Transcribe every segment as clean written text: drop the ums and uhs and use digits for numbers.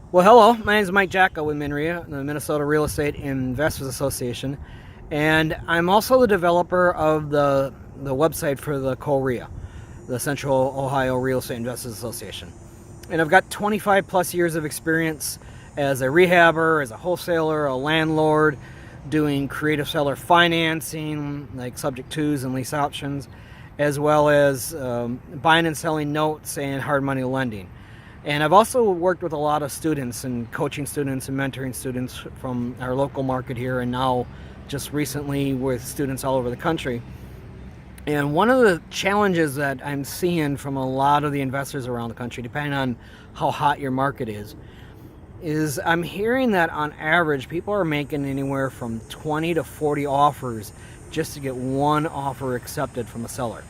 Well, hello. My name is Mike Jacko with MINREA, the Minnesota Real Estate Investors Association, and I'm also the developer of the website for the COREE, the Central Ohio Real Estate Investors Association. And I've got 25 plus years of experience as a rehabber, as a wholesaler, a landlord, doing creative seller financing, like subject twos and lease options, as well as buying and selling notes and hard money lending. And I've also worked with a lot of students and coaching students and mentoring students from our local market here, and now just recently with students all over the country. And one of the challenges that I'm seeing from a lot of the investors around the country, depending on how hot your market is I'm hearing that on average people are making anywhere from 20 to 40 offers just to get one offer accepted from a seller.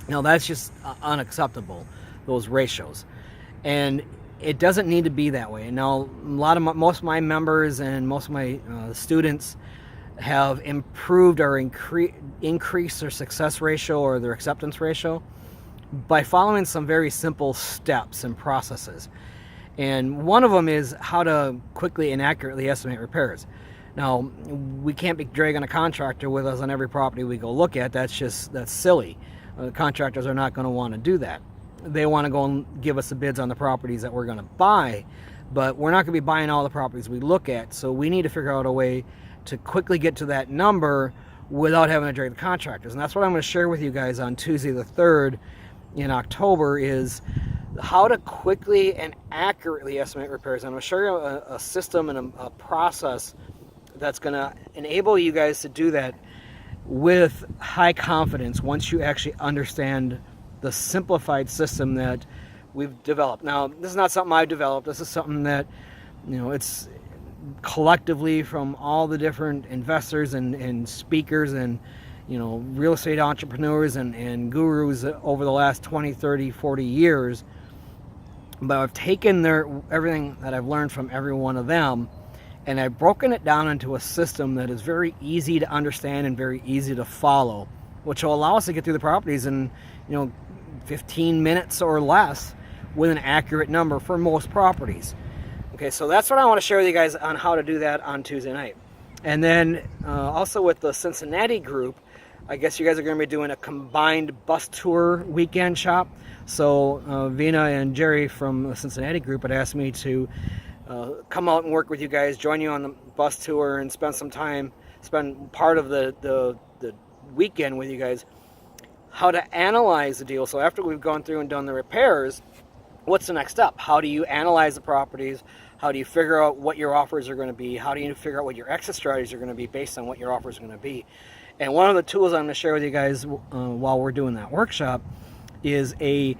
Now that's just unacceptable, those ratios. And it doesn't need to be that way. Now, most of my members and most of my students have improved or increased their success ratio or their acceptance ratio by following some very simple steps and processes. And one of them is how to quickly and accurately estimate repairs. Now, we can't be dragging a contractor with us on every property we go look at. That's silly. Contractors are not going to want to do that. They want to go and give us the bids on the properties that we're going to buy, but we're not going to be buying all the properties we look at. So we need to figure out a way to quickly get to that number without having to drag the contractors. And that's what I'm going to share with you guys on Tuesday the 3rd in October, is how to quickly and accurately estimate repairs. I'm going to show you a system and a process that's going to enable you guys to do that with high confidence once you actually understand the simplified system that we've developed. Now, this is not something I've developed. This is something that, it's collectively from all the different investors and speakers and, real estate entrepreneurs and gurus over the last 20, 30, 40 years. But I've taken everything that I've learned from every one of them, and I've broken it down into a system that is very easy to understand and very easy to follow, which will allow us to get through the properties in, 15 minutes or less with an accurate number for most properties. Okay, so that's what I want to share with you guys on how to do that on Tuesday night. And then also with the Cincinnati group, I guess you guys are going to be doing a combined bus tour weekend shop. So Vina and Jerry from the Cincinnati group had asked me to come out and work with you guys, join you on the bus tour and spend part of the weekend with you guys, how to analyze the deal. So after we've gone through and done the repairs, what's the next step? How do you analyze the properties? How do you figure out what your offers are going to be? How do you figure out what your exit strategies are going to be based on what your offers are going to be? And one of the tools I'm going to share with you guys while we're doing that workshop is a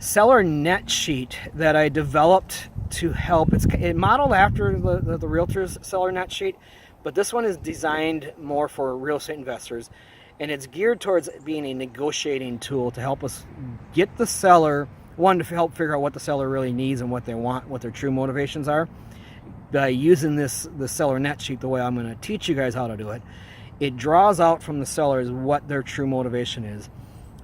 seller net sheet that I developed to help. It modeled after the realtor's seller net sheet, but this one is designed more for real estate investors. And it's geared towards being a negotiating tool to help us get the seller, to help figure out what the seller really needs and what they want, what their true motivations are. By using the seller net sheet the way I'm going to teach you guys how to do it, it draws out from the sellers what their true motivation is.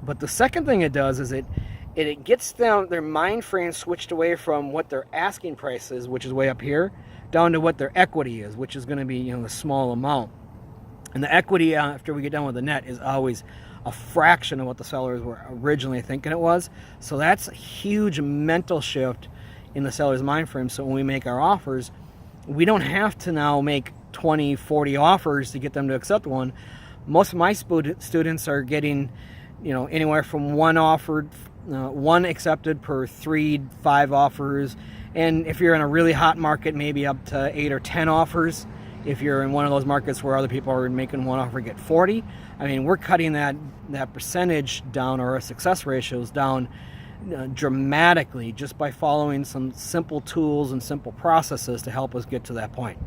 But the second thing it does is it gets their mind frame switched away from what their asking price is, which is way up here, down to what their equity is, which is going to be the small amount. And the equity after we get done with the net is always a fraction of what the sellers were originally thinking it was. So that's a huge mental shift in the seller's mind frame. So when we make our offers, we don't have to now make 20, 40 offers to get them to accept one. Most of my students are getting, anywhere from one accepted per 3-5 offers. And if you're in a really hot market, maybe up to 8 or 10 offers. If you're in one of those markets where other people are making one offer get 40, we're cutting that percentage down, or our success ratios down dramatically, just by following some simple tools and simple processes to help us get to that point.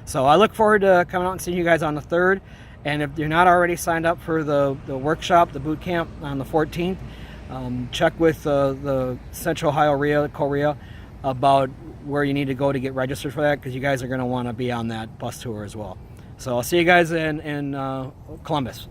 So I look forward to coming out and seeing you guys on the 3rd. And if you're not already signed up for the workshop, the boot camp on the 14th, check with the Central Ohio COREE about where you need to go to get registered for that, because you guys are going to want to be on that bus tour as well. So I'll see you guys in Columbus.